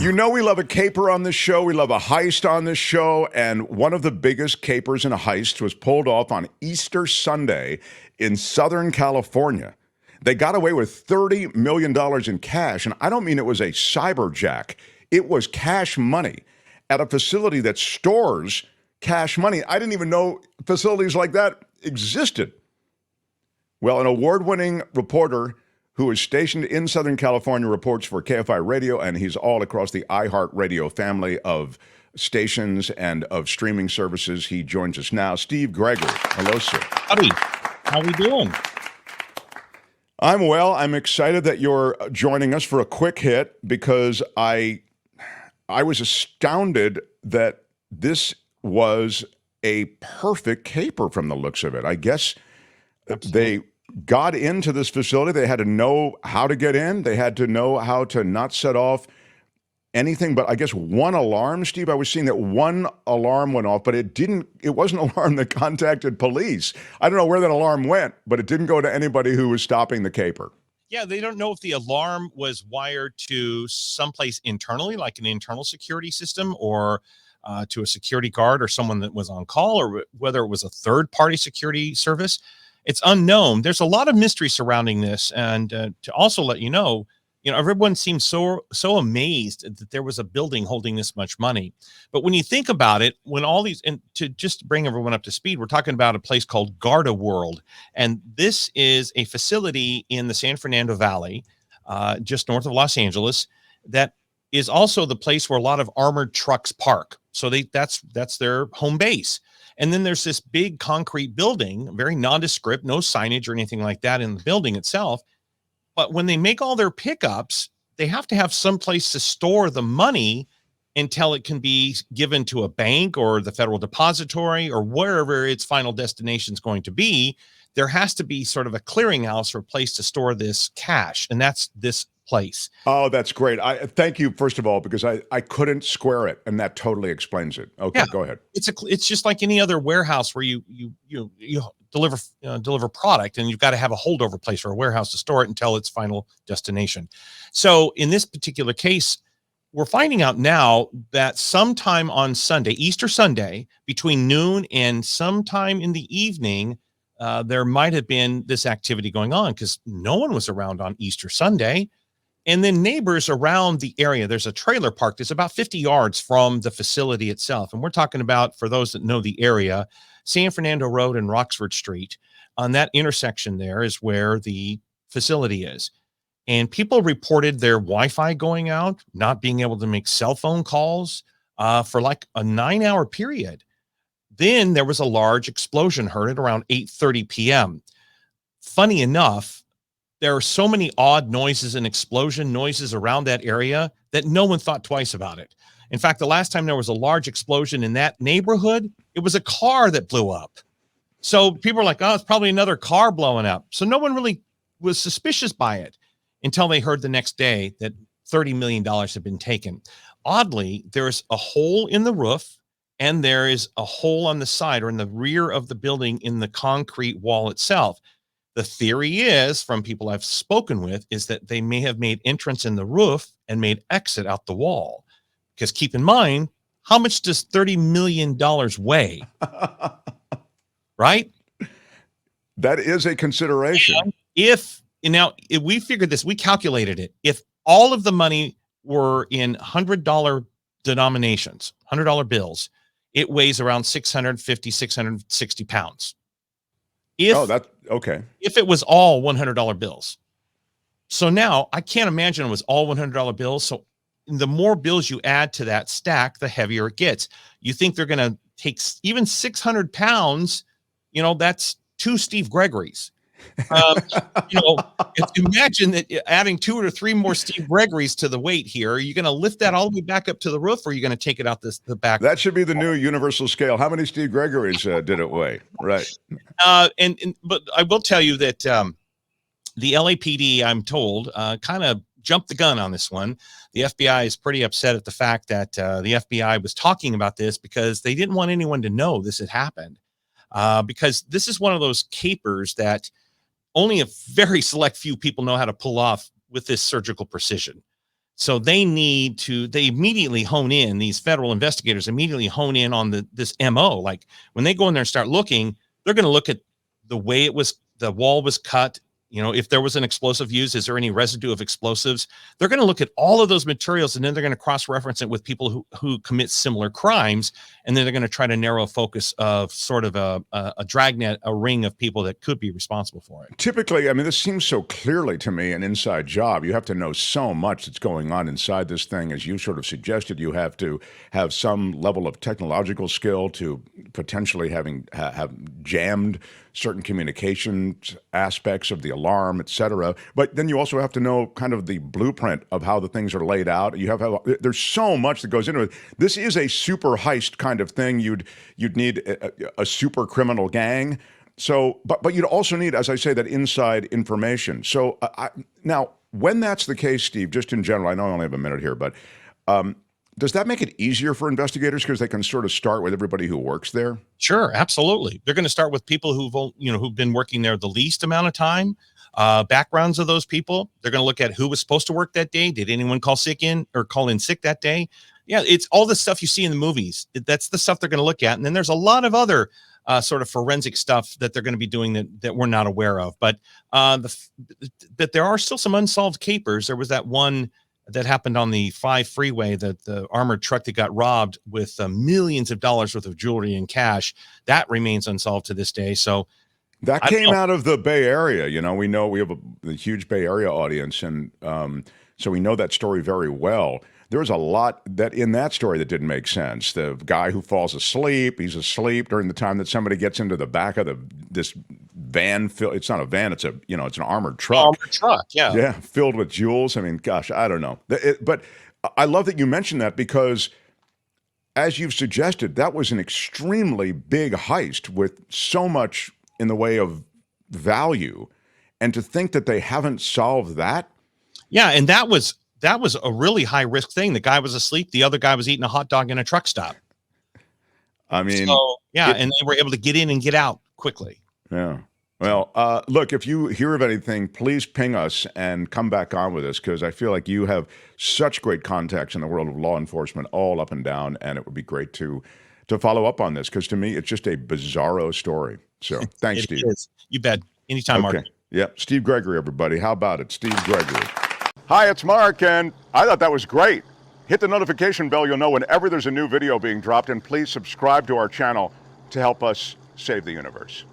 You know we love a caper on this show. We love a heist on this show. And one of the biggest capers in a heist was pulled off on Easter Sunday in Southern California. They got away with $30 million in cash. And I don't mean it was a cyberjack. It was cash money at a facility that stores cash money. I didn't even know facilities like that existed. Well, an award-winning reporter who is stationed in Southern California reports for KFI Radio, and he's all across the iHeartRadio family of stations and of streaming services. He joins us now. Steve Gregory. Hello, sir. Howdy. How we doing? I'm well. I'm excited that you're joining us for a quick hit because I was astounded that this was a perfect caper from the looks of it. I guess they got into this facility. They had to know how to get in. They had to know how to not set off anything but, I guess, one alarm, Steve. I was seeing that one alarm went off, but it wasn't an alarm that contacted police. I don't know where that alarm went, but it didn't go to anybody who was stopping the caper. Yeah, they don't know if the alarm was wired to someplace internally, like an internal security system, or to a security guard or someone that was on call, or whether it was a third-party security service. It's unknown. There's a lot of mystery surrounding this, and to also let you know, everyone seems so amazed that there was a building holding this much money. But when you think about it, when all these, and to just bring everyone up to speed, we're talking about a place called Garda World, and this is a facility in the San Fernando Valley, just north of Los Angeles, that is also the place where a lot of armored trucks park. So that's their home base. And then there's this big concrete building, very nondescript, no signage or anything like that in the building itself. But when they make all their pickups, they have to have some place to store the money until it can be given to a bank or the Federal Depository or wherever its final destination is going to be. There has to be sort of a clearinghouse or a place to store this cash. And that's this place. Oh, that's great. I thank you, first of all, because I couldn't square it, and that totally explains it. Okay, yeah. Go ahead. It's just like any other warehouse where you deliver product, and you've got to have a holdover place or a warehouse to store it until its final destination. So in this particular case, we're finding out now that sometime on Sunday, Easter Sunday, between noon and sometime in the evening, there might have been this activity going on because no one was around on Easter Sunday. And then neighbors around the area, there's a trailer park that's about 50 yards from the facility itself. And we're talking about, for those that know the area, San Fernando Road and Roxford Street. On that intersection there is where the facility is. And people reported their Wi-Fi going out, not being able to make cell phone calls for like a 9-hour period. Then there was a large explosion heard at around 8:30 p.m. Funny enough, there are so many odd noises and explosion noises around that area that no one thought twice about it. In fact, the last time there was a large explosion in that neighborhood, it was a car that blew up. So people are like, oh, it's probably another car blowing up. So no one really was suspicious by it until they heard the next day that $30 million had been taken. Oddly, there's a hole in the roof and there is a hole on the side or in the rear of the building in the concrete wall itself. The theory is, from people I've spoken with, is that they may have made entrance in the roof and made exit out the wall. Because keep in mind, how much does $30 million weigh? Right? That is a consideration. And if we figured this, we calculated it. If all of the money were in $100 denominations, $100 bills, it weighs around 650, 660 pounds. That's okay. If it was all $100 bills. So now I can't imagine it was all $100 bills. So the more bills you add to that stack, the heavier it gets. You think they're going to take even 600 pounds, that's 2 Steve Gregorys. Imagine that adding 2 or 3 more Steve Gregorys to the weight here. Are you going to lift that all the way back up to the roof, or are you going to take it out the back? That should be the new universal scale. How many Steve Gregorys did it weigh? Right. But I will tell you that the LAPD, I'm told, kind of jumped the gun on this one. The FBI is pretty upset at the fact that the FBI was talking about this because they didn't want anyone to know this had happened. Because this is one of those capers that only a very select few people know how to pull off with this surgical precision. So they immediately hone in, these federal investigators immediately hone in on this MO. Like when they go in there and start looking, they're going to look at the way the wall was cut. If there was an explosive used, is there any residue of explosives? They're going to look at all of those materials, and then they're going to cross-reference it with people who commit similar crimes. And then they're going to try to narrow a focus of sort of a dragnet, a ring of people that could be responsible for it. Typically, I mean, this seems so clearly to me an inside job. You have to know so much that's going on inside this thing. As you sort of suggested, you have to have some level of technological skill to potentially have jammed certain communication aspects of the alarm, et cetera. But then you also have to know kind of the blueprint of how the things are laid out. There's so much that goes into it. This is a super heist kind of thing. You'd need a super criminal gang. So, but you'd also need, as I say, that inside information. So now, when that's the case, Steve, just in general, I know I only have a minute here, but does that make it easier for investigators because they can sort of start with everybody who works there? Sure, absolutely. They're going to start with people who've been working there the least amount of time, backgrounds of those people. They're going to look at who was supposed to work that day. Did anyone call in sick that day? Yeah, it's all the stuff you see in the movies. That's the stuff they're going to look at. And then there's a lot of other sort of forensic stuff that they're going to be doing that we're not aware of. But that there are still some unsolved capers. There was that one that happened on the 5 freeway, that the armored truck that got robbed with millions of dollars worth of jewelry and cash, that remains unsolved to this day. So that came out of the Bay Area. We know we have a huge Bay Area audience, and so we know that story very well. There's a lot in that story that didn't make sense. The guy who falls asleep, he's asleep during the time that somebody gets into the back of this van. It's not a van, it's an armored truck. Armored truck, yeah. Yeah, filled with jewels. I mean, gosh, I don't know. But I love that you mentioned that because, as you've suggested, that was an extremely big heist with so much in the way of value. And to think that they haven't solved that. Yeah, and that was a really high risk thing. The guy was asleep. The other guy was eating a hot dog in a truck stop. I mean, and they were able to get in and get out quickly. Yeah. Well, look, if you hear of anything, please ping us and come back on with us, because I feel like you have such great contacts in the world of law enforcement all up and down, and it would be great to follow up on this, because to me, it's just a bizarro story. So thanks, Steve. Is. You bet. Anytime, okay. Mark. Yeah. Steve Gregory, everybody. How about it? Steve Gregory. Hi, it's Mark, and I thought that was great. Hit the notification bell. You'll know whenever there's a new video being dropped, and please subscribe to our channel to help us save the universe.